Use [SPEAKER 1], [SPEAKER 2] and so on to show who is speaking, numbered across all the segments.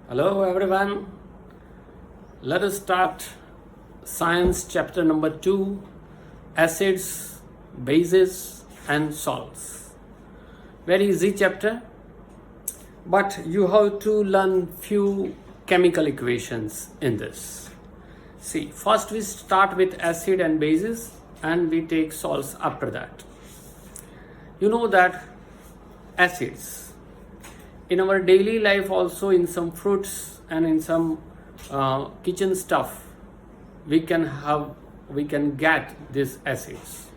[SPEAKER 1] Hello everyone. Let us start science chapter number 2, acids, bases and salts. Very easy chapter, but you have to learn few chemical equations in this. See, first we start with acid and bases and we take salts after that. You know that acids in our daily life, also in some fruits and in some kitchen stuff, we can get these acids.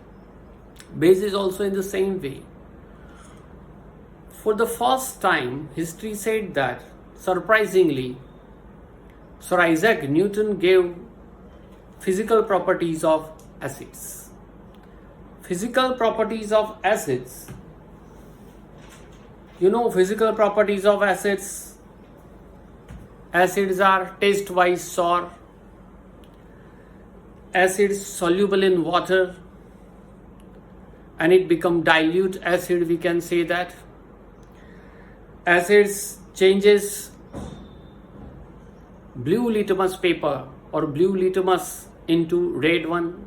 [SPEAKER 1] Bases also in the same way. For the first time, history said that, surprisingly, Sir Isaac Newton gave physical properties of acids. Physical properties of acids. You know physical properties of acids. Acids are taste-wise sour. Acids soluble in water and it become dilute acid, we can say that. Acids changes blue litmus paper or blue litmus into red one.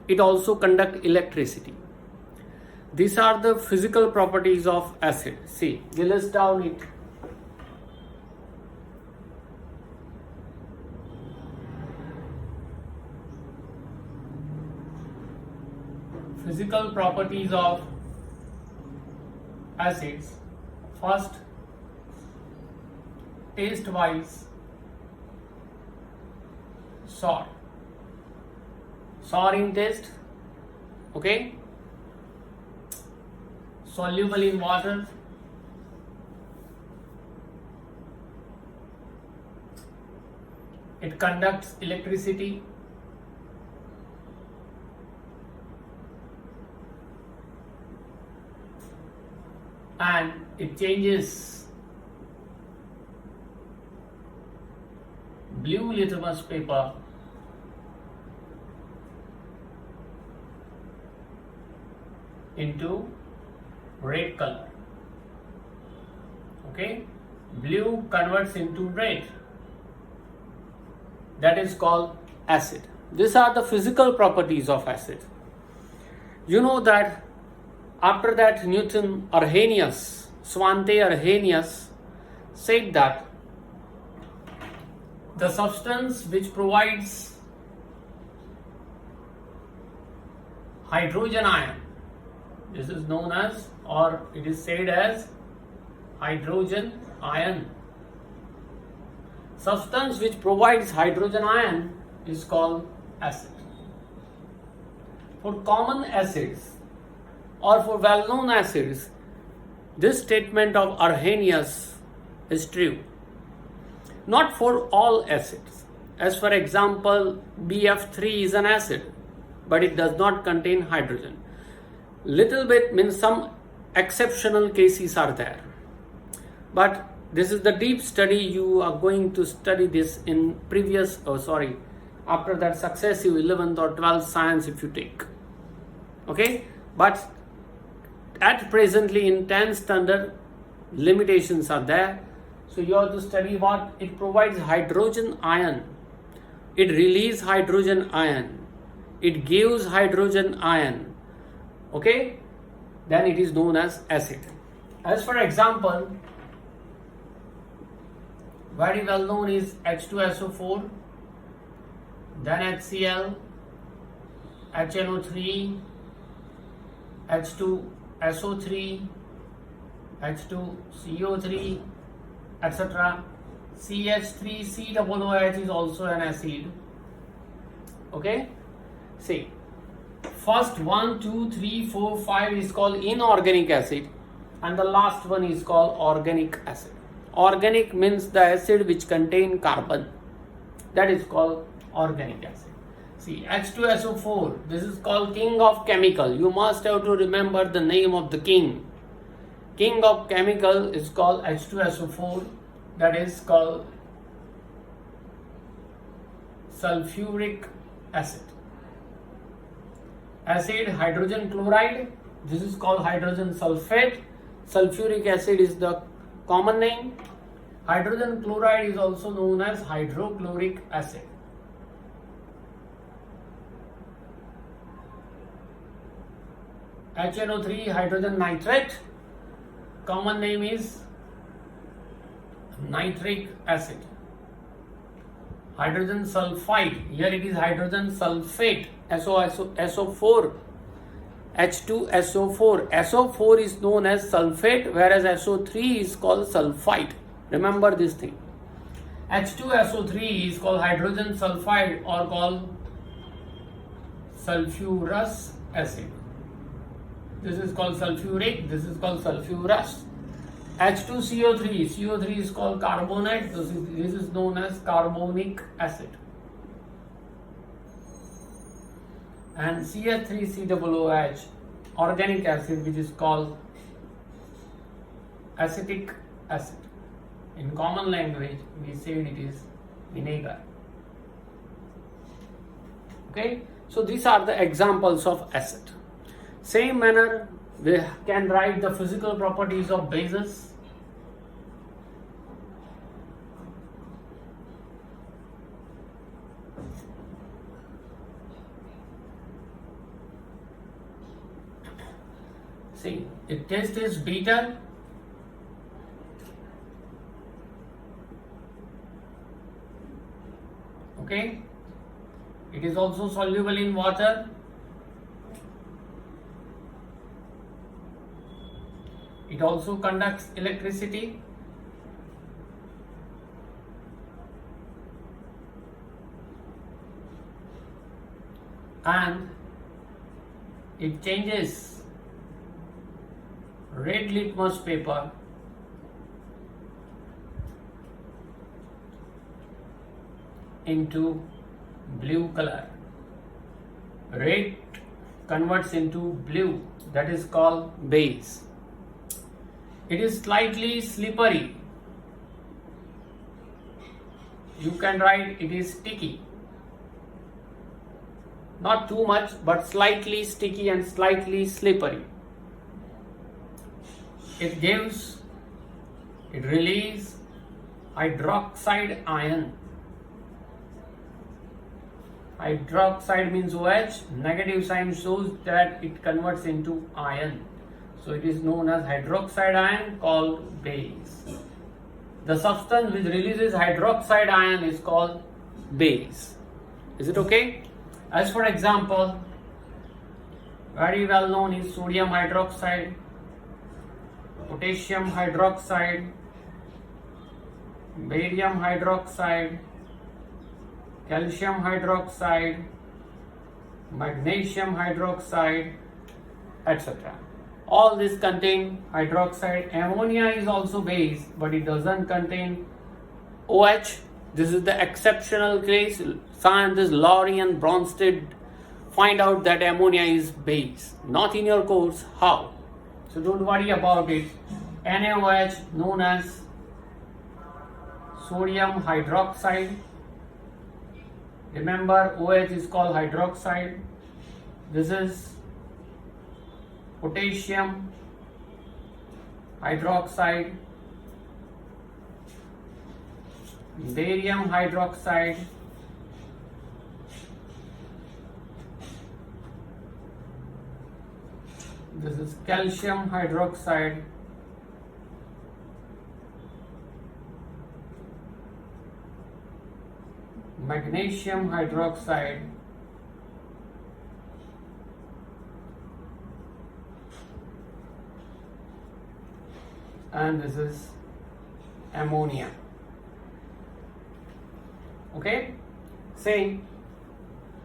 [SPEAKER 1] It also conduct electricity. These are the physical properties of acid. See, we list down it. Physical properties of acids. First, taste-wise, sour. Sour in taste, okay? Soluble in water, it conducts electricity, and it changes blue litmus paper into red color. Okay, blue converts into red. That is called acid. These are the physical properties of acid. You know that after that Svante Arrhenius said that the substance which provides hydrogen ion, this is known as, or it is said as, hydrogen ion. Substance which provides hydrogen ion is called acid. For common acids or for well-known acids, this statement of Arrhenius is true. Not for all acids. As for example, BF3 is an acid, but it does not contain hydrogen. Little bit means some exceptional cases are there, but this is the deep study. You are going to study this in after that successive 11th or 12th science if you take, okay. But at presently in 10th standard, limitations are there, so you have to study what it provides: hydrogen ion, it releases hydrogen ion, it gives hydrogen ion, okay, then it is known as acid. As for example, very well known is H2SO4, then HCl, HNO3, H2SO3, H2CO3, etc. CH3COOH is also an acid, okay. See, first 1, 2, 3, 4, 5 is called inorganic acid and the last one is called organic acid. Organic means the acid which contain carbon, that is called organic acid. See, H2SO4, this is called king of chemical. You must have to remember the name of the king. King of chemical is called H2SO4, that is called sulfuric acid. Acid, hydrogen chloride, this is called hydrogen sulfate. Sulfuric acid is the common name. Hydrogen chloride is also known as hydrochloric acid. HNO3 hydrogen nitrate, common name is nitric acid. Hydrogen sulfide, here it is hydrogen sulfate, SO4, H2SO4. SO4 is known as sulfate, whereas SO3 is called sulfide. Remember this thing. H2SO3 is called hydrogen sulfide or called sulfurous acid. This is called sulfuric, this is called sulfurous. H2CO3, CO3 is called carbonate, this is known as carbonic acid. And CH3COOH, organic acid, which is called acetic acid. In common language, we say it is vinegar. Okay, so these are the examples of acid. Same manner, we can write the physical properties of bases. See, its taste is bitter. Okay, it is also soluble in water. It also conducts electricity. And it changes red litmus paper into blue color. Red converts into blue, that is called base. It is slightly slippery. You can write it is sticky. Not too much, but slightly sticky and slightly slippery. It releases hydroxide ion. Hydroxide means OH, negative sign shows that it converts into ion. So it is known as hydroxide ion called base. The substance which releases hydroxide ion is called base. Is it okay? As for example, very well known is sodium hydroxide, potassium hydroxide, barium hydroxide, calcium hydroxide, magnesium hydroxide, etc. All this contain hydroxide. Ammonia is also base, but it doesn't contain OH. This is the exceptional case. Scientists Lowry and Bronsted find out that ammonia is base. Not in your course, how? So don't worry about it. NaOH, known as sodium hydroxide. Remember, OH is called hydroxide. This is potassium hydroxide, barium hydroxide, this is calcium hydroxide, magnesium hydroxide, and this is ammonia. Okay, say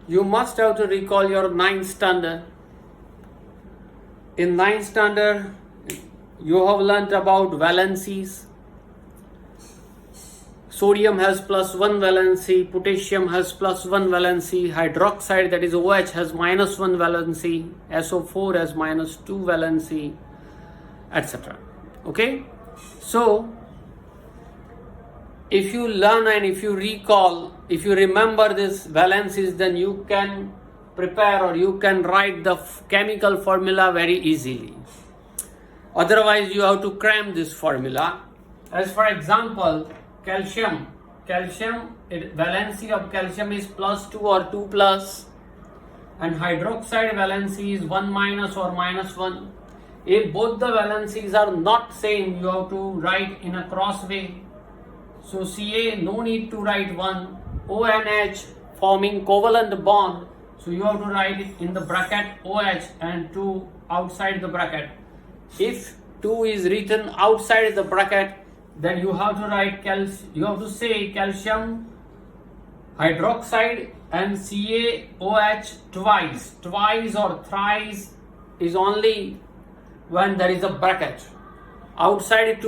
[SPEAKER 1] you must have to recall your 9th standard. In 9th standard, you have learnt about valencies. Sodium has +1 valency, potassium has +1 valency, hydroxide, that is OH, has -1 valency, SO4 has -2 valency, etc. Okay, so if you learn and if you recall, if you remember this valencies, then you can prepare or you can write the chemical formula very easily. Otherwise, you have to cram this formula. As for example, calcium, valency of calcium is +2 or 2 plus, and hydroxide valency is 1 minus or -1. If both the valencies are not same, you have to write in a cross way. So Ca, no need to write 1. ONH forming covalent bond, so you have to write it in the bracket OH and 2 outside the bracket. If 2 is written outside the bracket, then you have to write you have to say calcium hydroxide and CaOH twice or thrice is only when there is a bracket. Outside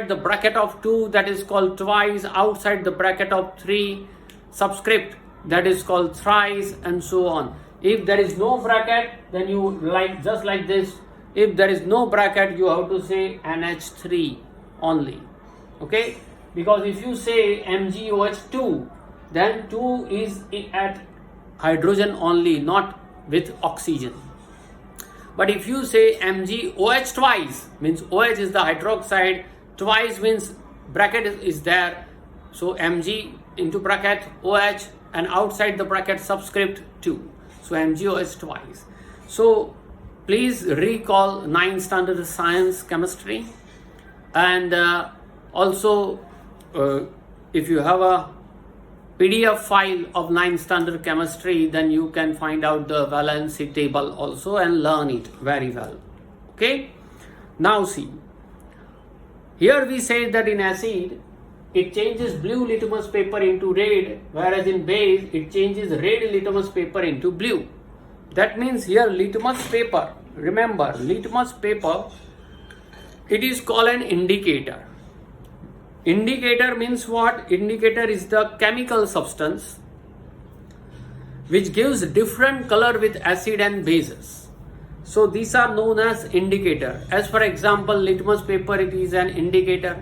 [SPEAKER 1] the bracket of 2, that is called twice. Outside the bracket of 3 subscript, that is called thrice, and so on. If there is no bracket, then you just like this. If there is no bracket, you have to say NH3 only. Okay, because if you say MgOH2, then 2 is at hydrogen only, not with oxygen. But if you say MgOH twice, means OH is the hydroxide, twice means bracket is there, so Mg into bracket OH, and outside the bracket subscript 2, so MgOH twice. So please recall 9th standard science chemistry, and also if you have a PDF file of 9th standard chemistry, then you can find out the valency table also and learn it very well. Okay, now see, here we say that in acid it changes blue litmus paper into red, whereas in base it changes red litmus paper into blue. That means here litmus paper, remember litmus paper, it is called an indicator. Indicator means what? Indicator is the chemical substance which gives different color with acid and bases. So these are known as indicator. As for example, litmus paper, it is an indicator.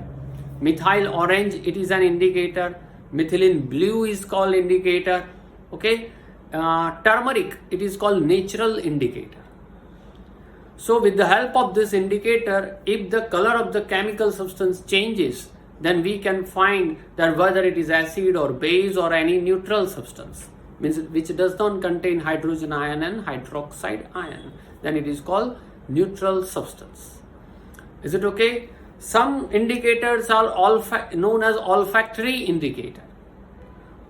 [SPEAKER 1] Methyl orange, it is an indicator. Methylene blue is called indicator. Okay. Turmeric, it is called natural indicator. So with the help of this indicator, if the color of the chemical substance changes, then we can find that whether it is acid or base or any neutral substance, means which does not contain hydrogen ion and hydroxide ion, then it is called neutral substance. Is it okay? Some indicators are known as olfactory indicator.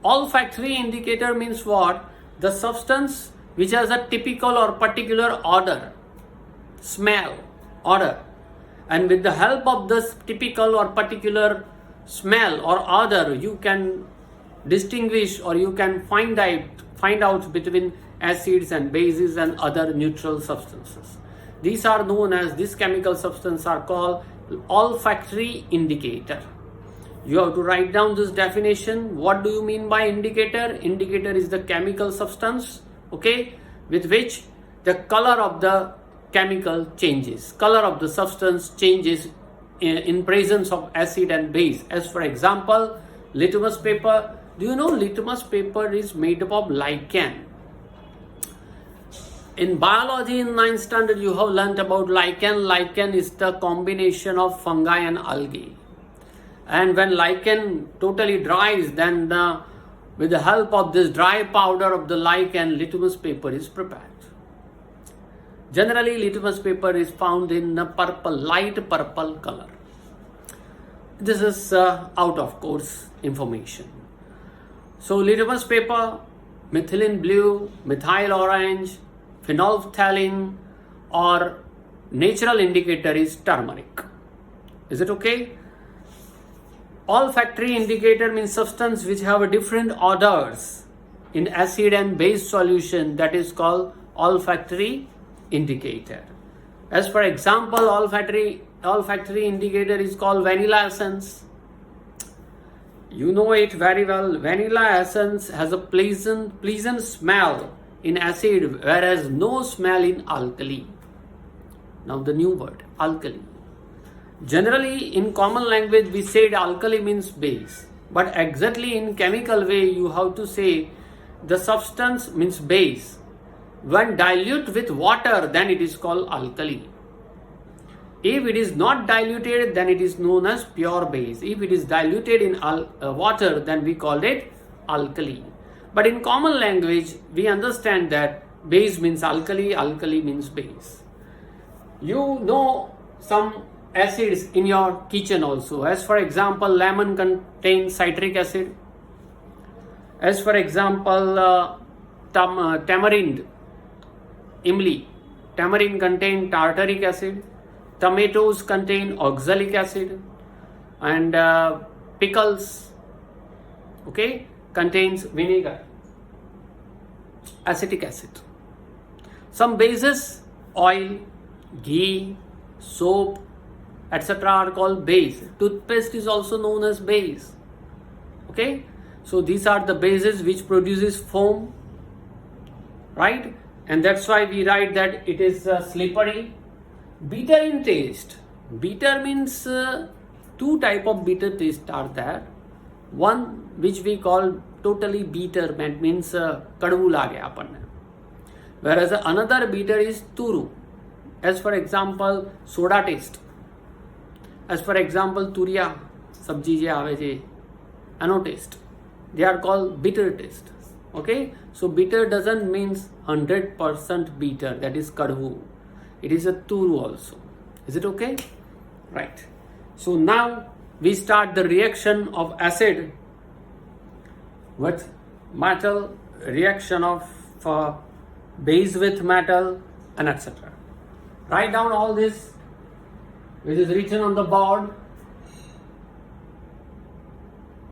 [SPEAKER 1] Olfactory indicator means what? The substance which has a typical or particular odor, smell, odor, and with the help of this typical or particular smell or odor, you can distinguish or you can find out between acids and bases and other neutral substances. These are known as, this chemical substance are called olfactory indicator. You have to write down this definition. What do you mean by indicator? Indicator is the chemical substance, okay, with which the color of the chemical changes, color of the substance changes in presence of acid and base. As for example, litmus paper. Do you know litmus paper is made up of lichen? In biology in 9th standard you have learnt about lichen. Lichen is the combination of fungi and algae. And when lichen totally dries, then with the help of this dry powder of the lichen, litmus paper is prepared. Generally, litmus paper is found in a purple, light purple color. This is out of course information. So litmus paper, methylene blue, methyl orange, phenolphthalein, or natural indicator is turmeric. Is it okay? Olfactory indicator means substance which have different odors in acid and base solution, that is called olfactory indicator. As for example, olfactory indicator is called vanilla essence. You know it very well. Vanilla essence has a pleasant smell in acid, whereas no smell in alkali. Now the new word, alkali. Generally in common language we said alkali means base, but exactly in chemical way you have to say the substance means base. When dilute with water, then it is called alkali. If it is not diluted, then it is known as pure base. If it is diluted in water, then we call it alkali. But in common language, we understand that base means alkali, alkali means base. You know some acids in your kitchen also. As for example, lemon contains citric acid. As for example, tamarind, imli, tamarind contains tartaric acid. Tomatoes contain oxalic acid, and pickles, okay, contains vinegar, acetic acid. Some bases, oil, ghee, soap, etc. are called base. Toothpaste is also known as base. Okay, so these are the bases which produces foam, right? And that's why we write that it is slippery. Bitter in taste. Bitter means two type of bitter taste are there. One which we call totally bitter, that means kadvu lage apanne. Whereas another bitter is turu. As for example, soda taste. As for example, turiya sabji je aave je, ano taste. They are called bitter taste. Okay, so bitter doesn't means 100% bitter, that is kadvu. It is a turu also. Is it okay? Right. So now we start the reaction of acid with metal, reaction of base with metal, and etc. Write down all this which is written on the board.